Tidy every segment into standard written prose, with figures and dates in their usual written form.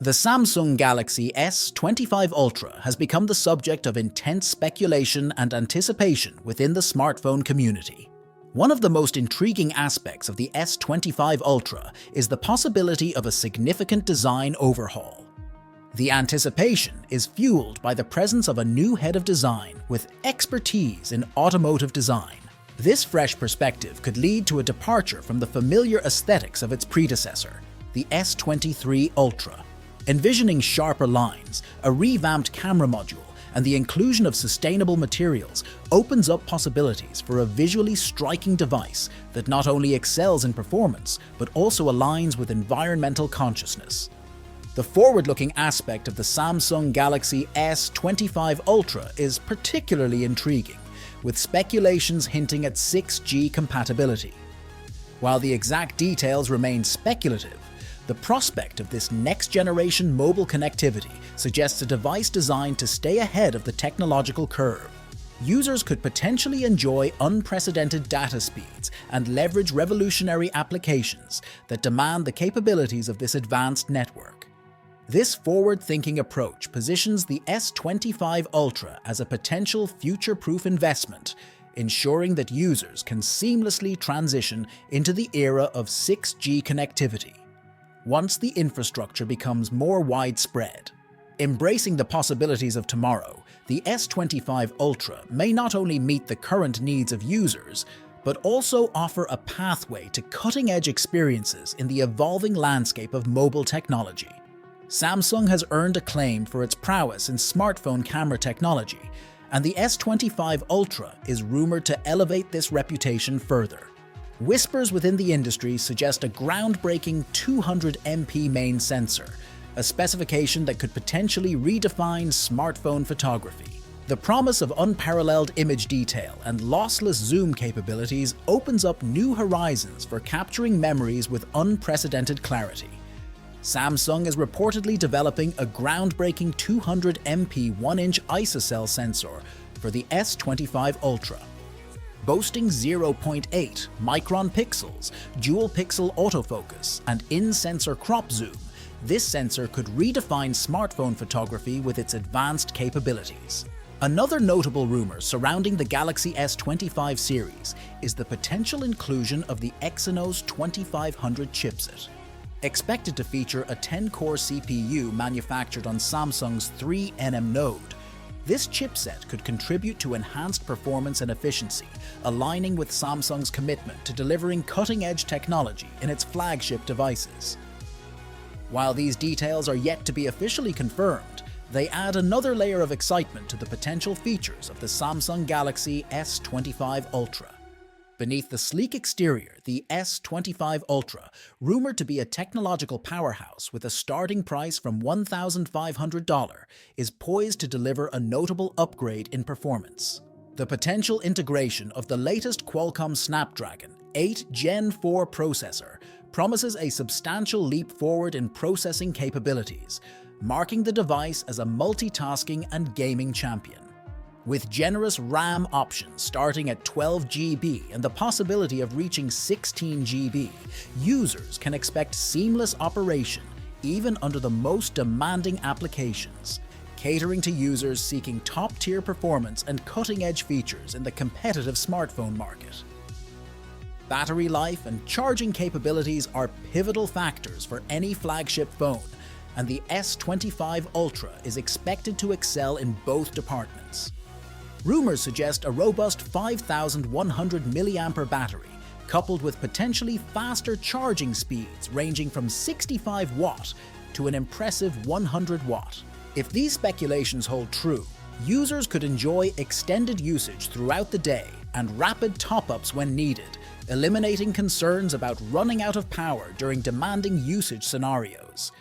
The Samsung Galaxy S25 Ultra has become the subject of intense speculation and anticipation within the smartphone community. One of the most intriguing aspects of the S25 Ultra is the possibility of a significant design overhaul. The anticipation is fueled by the presence of a new head of design with expertise in automotive design. This fresh perspective could lead to a departure from the familiar aesthetics of its predecessor, the S23 Ultra. Envisioning sharper lines, a revamped camera module, and the inclusion of sustainable materials opens up possibilities for a visually striking device that not only excels in performance, but also aligns with environmental consciousness. The forward-looking aspect of the Samsung Galaxy S25 Ultra is particularly intriguing, with speculations hinting at 6G compatibility. While the exact details remain speculative, the prospect of this next-generation mobile connectivity suggests a device designed to stay ahead of the technological curve. Users could potentially enjoy unprecedented data speeds and leverage revolutionary applications that demand the capabilities of this advanced network. This forward-thinking approach positions the S25 Ultra as a potential future-proof investment, ensuring that users can seamlessly transition into the era of 6G connectivity once the infrastructure becomes more widespread. Embracing the possibilities of tomorrow, the S25 Ultra may not only meet the current needs of users, but also offer a pathway to cutting-edge experiences in the evolving landscape of mobile technology. Samsung has earned acclaim for its prowess in smartphone camera technology, and the S25 Ultra is rumored to elevate this reputation further. Whispers within the industry suggest a groundbreaking 200MP main sensor, a specification that could potentially redefine smartphone photography. The promise of unparalleled image detail and lossless zoom capabilities opens up new horizons for capturing memories with unprecedented clarity. Samsung is reportedly developing a groundbreaking 200MP 1-inch ISOCELL sensor for the S25 Ultra. Boasting 0.8 micron pixels, dual-pixel autofocus, and in-sensor crop zoom, this sensor could redefine smartphone photography with its advanced capabilities. Another notable rumor surrounding the Galaxy S25 series is the potential inclusion of the Exynos 2500 chipset. Expected to feature a 10-core CPU manufactured on Samsung's 3nm node, this chipset could contribute to enhanced performance and efficiency, aligning with Samsung's commitment to delivering cutting-edge technology in its flagship devices. While these details are yet to be officially confirmed, they add another layer of excitement to the potential features of the Samsung Galaxy S25 Ultra. Beneath the sleek exterior, the S25 Ultra, rumored to be a technological powerhouse with a starting price from $1,500, is poised to deliver a notable upgrade in performance. The potential integration of the latest Qualcomm Snapdragon 8 Gen 4 processor promises a substantial leap forward in processing capabilities, marking the device as a multitasking and gaming champion. With generous RAM options starting at 12GB and the possibility of reaching 16GB, users can expect seamless operation even under the most demanding applications, catering to users seeking top-tier performance and cutting-edge features in the competitive smartphone market. Battery life and charging capabilities are pivotal factors for any flagship phone, and the S25 Ultra is expected to excel in both departments. Rumors suggest a robust 5,100 mAh battery, coupled with potentially faster charging speeds ranging from 65 watt to an impressive 100 watt. If these speculations hold true, users could enjoy extended usage throughout the day and rapid top-ups when needed, eliminating concerns about running out of power during demanding usage scenarios.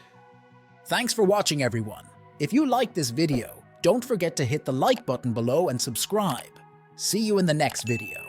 Thanks for watching, everyone. If you liked this video, don't forget to hit the like button below and subscribe. See you in the next video.